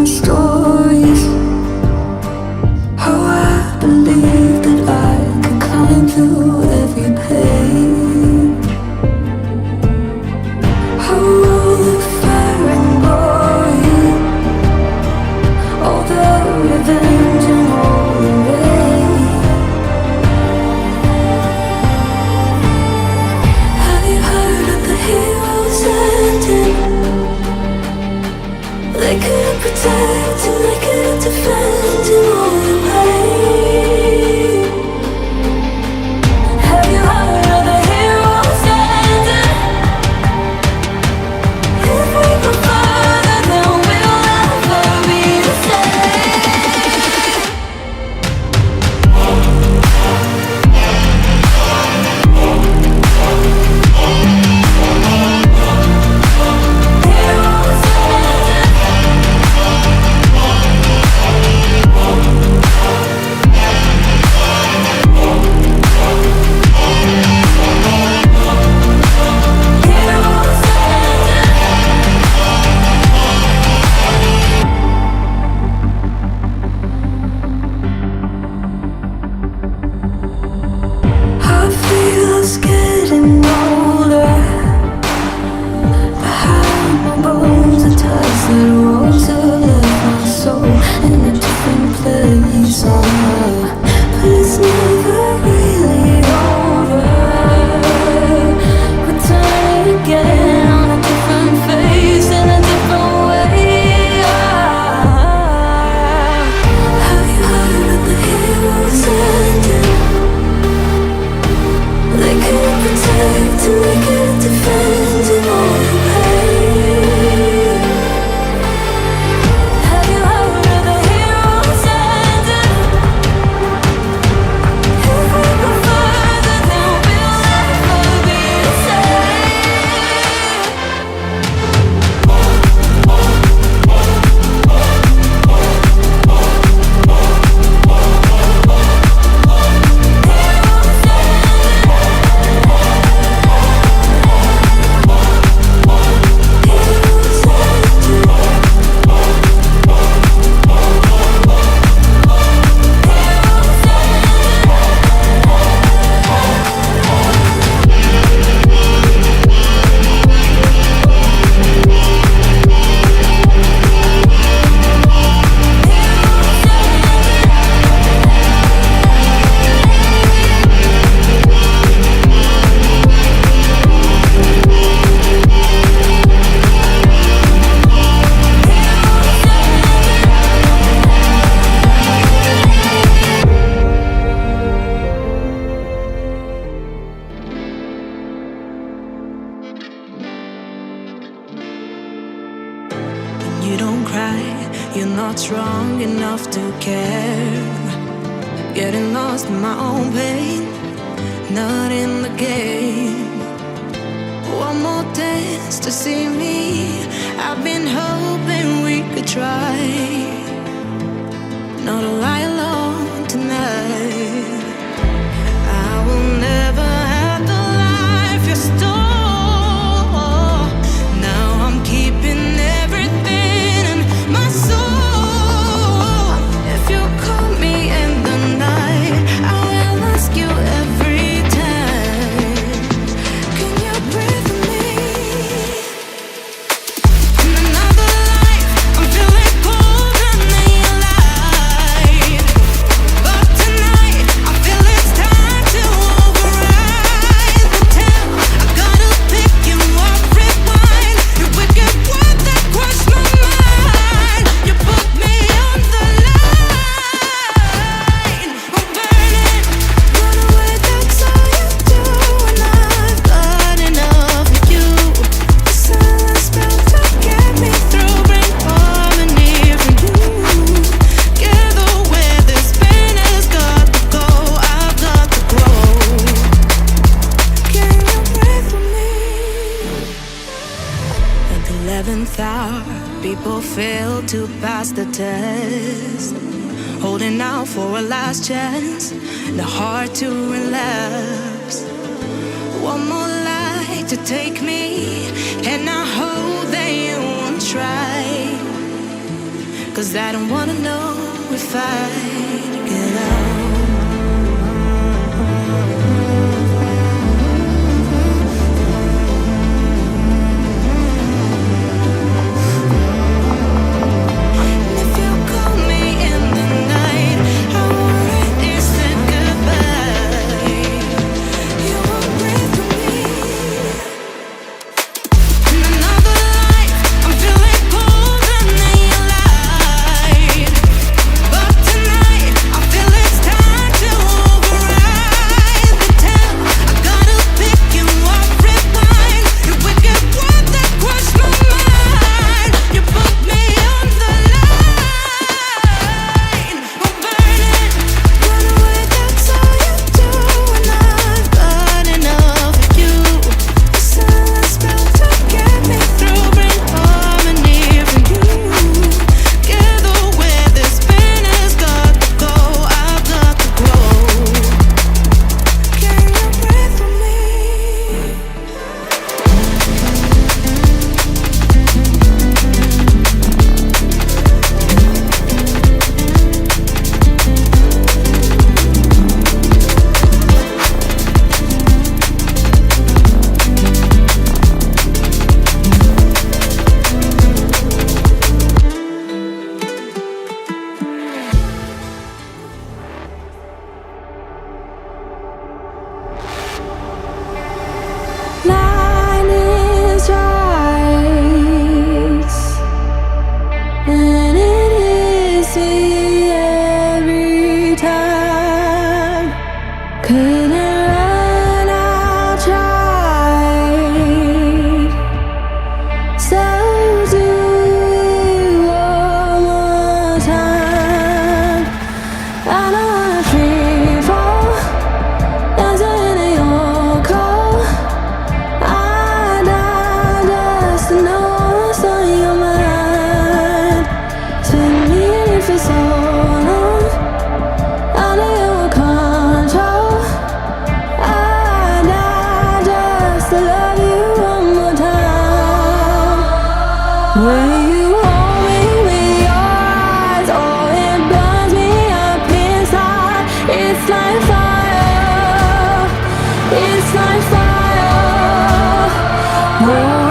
my stories. How I believed that I could climb through every pain. How all the fire and glory, all the revenge and all the rain. Have you heard of the heroes ending? They couldn't protect and they couldn't defend in all the pain. Have you heard of the heroes ending? If we go further, then we'll never be the same. Heroes I feel us getting older. Behind my bones, a tassered rose left my soul in a different place. But it's never really over. Return again on a different face in a different way. Have you heard of the heroes ending? They couldn't protect and they couldn't defend in all the pain. Have you heard of the heroes ending? If we go further, then we'll never be the same. You don't cry, you're not strong enough to care. Getting lost in my own pain, not in the game. One more dance to see me. I've been hoping we could try not to lie alone tonight. I will never have the life you stole. Now I'm keeping everything in my soul. If you call me in the night, I will ask you every time, can you breathe with me? In another life, I'm feeling colder than your light. But tonight, I feel it's time to override the tale. I gotta pick you up, rewind. Your wicked word that crushed my mind. You put me on the line. I'm burning, run away, that's all you do. And I've got enough of you. The silence spell to get me through, bring harmony for you. Together where this pain has got to go, I've got to grow. Can you breathe with me? At the 11th hour, people fail to pass the test, holding out for a last chance, the heart to relapse. One more light to take me, and I hope that you won't try. 'cause I don't wanna know if I get out. It's like fire.